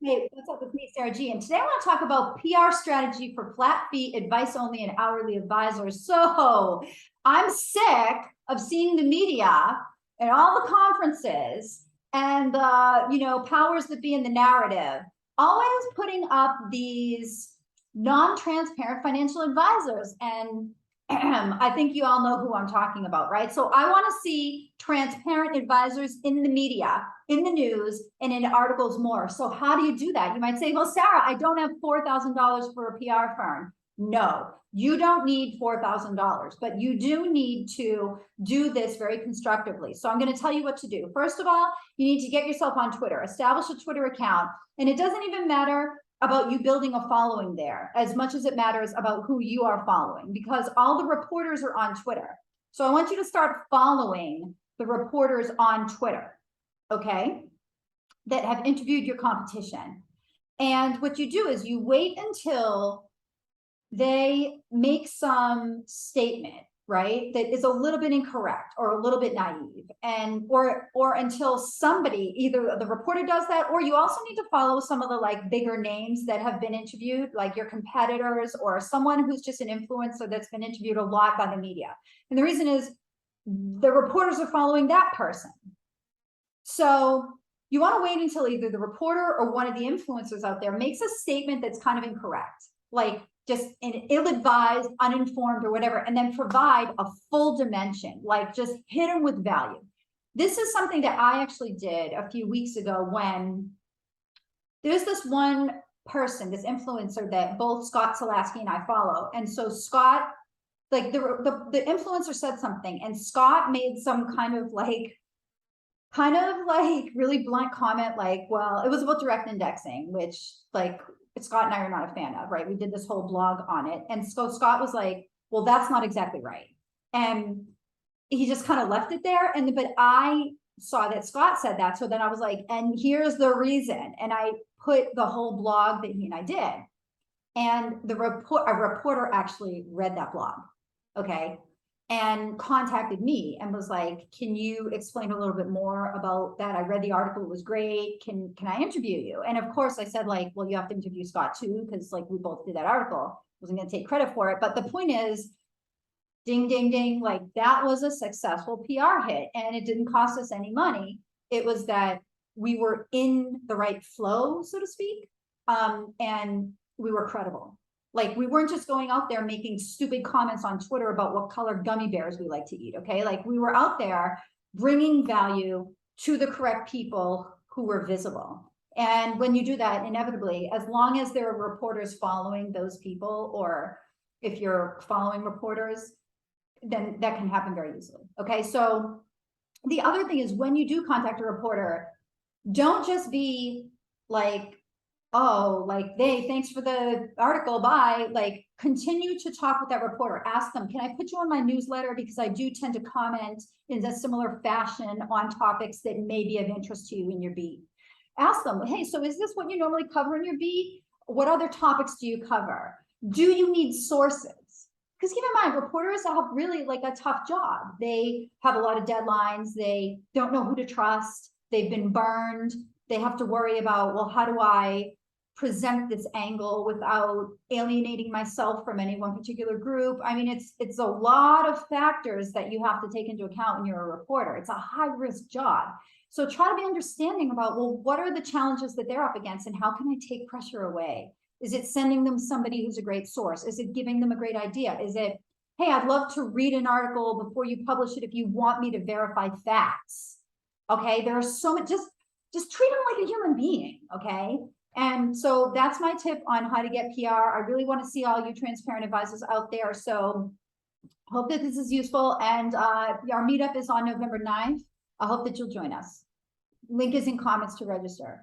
Hey, what's up with me, Sarah G? And today I want to talk about PR strategy for flat fee, advice only, and hourly advisors. So I'm sick of seeing the media and all the conferences and the powers that be in the narrative always putting up these non-transparent financial advisors. And I think you all know who I'm talking about, right? So I want to see transparent advisors in the media, in the news, and in articles more. So how do you do that? You might say, well, Sarah, I don't have $4,000 for a PR firm. No, you don't need $4,000, but you do need to do this very constructively. So I'm going to tell you what to do. First of all, you need to get yourself on Twitter, establish a Twitter account, and it doesn't even matter about you building a following there as much as it matters about who you are following, because all the reporters are on Twitter. So I want you to start following the reporters on Twitter, okay, that have interviewed your competition. And what you do is you wait until they make some statement, right, that is a little bit incorrect or a little bit naive, and or until somebody, either the reporter does that, or you also need to follow some of the like bigger names that have been interviewed, like your competitors or someone who's just an influencer that's been interviewed a lot by the media. And the reason is the reporters are following that person. So you want to wait until either the reporter or one of the influencers out there makes a statement that's kind of incorrect, like just an ill-advised, uninformed, or whatever, and then provide a full dimension, like just hit them with value. This is something that I actually did a few weeks ago when there's this one person, this influencer that both Scott Selasky and I follow. And so Scott, like the influencer said something, and Scott made some kind of like really blunt comment, like, well, it was about direct indexing, which like Scott and I are not a fan of, right? We did this whole blog on it. And so Scott was like, well, that's not exactly right. And he just kind of left it there. And but I saw that Scott said that. So then I was like, and here's the reason. And I put the whole blog that he and I did. And a reporter actually read that blog. Okay. And contacted me and was like, can you explain a little bit more about that? I read the article, it was great. Can I interview you? And of course I said, like, well, you have to interview Scott too, because like we both did that article. I wasn't going to take credit for it. But the point is, ding, ding, ding, like that was a successful PR hit and it didn't cost us any money. It was that we were in the right flow, so to speak. And we were credible. Like we weren't just going out there making stupid comments on Twitter about what color gummy bears we like to eat, okay? Like we were out there bringing value to the correct people who were visible. And when you do that, inevitably, as long as there are reporters following those people, or if you're following reporters, then that can happen very easily, okay? So the other thing is when you do contact a reporter, don't just be like, oh, like, hey, thanks for the article, bye. Like, continue to talk with that reporter. Ask them, can I put you on my newsletter? Because I do tend to comment in a similar fashion on topics that may be of interest to you in your beat. Ask them, hey, so is this what you normally cover in your beat? What other topics do you cover? Do you need sources? Because keep in mind, reporters have really like a tough job. They have a lot of deadlines. They don't know who to trust. They've been burned. They have to worry about, well, how do I present this angle without alienating myself from any one particular group? I mean, it's a lot of factors that you have to take into account when you're a reporter. It's a high risk job. So try to be understanding about, well, what are the challenges that they're up against and how can I take pressure away? Is it sending them somebody who's a great source? Is it giving them a great idea? Is it, hey, I'd love to read an article before you publish it if you want me to verify facts? Okay, there are so many, just treat them like a human being, okay? And so that's my tip on how to get PR. I really want to see all you transparent advisors out there. So hope that this is useful. And our meetup is on November 9th. I hope that you'll join us. Link is in comments to register.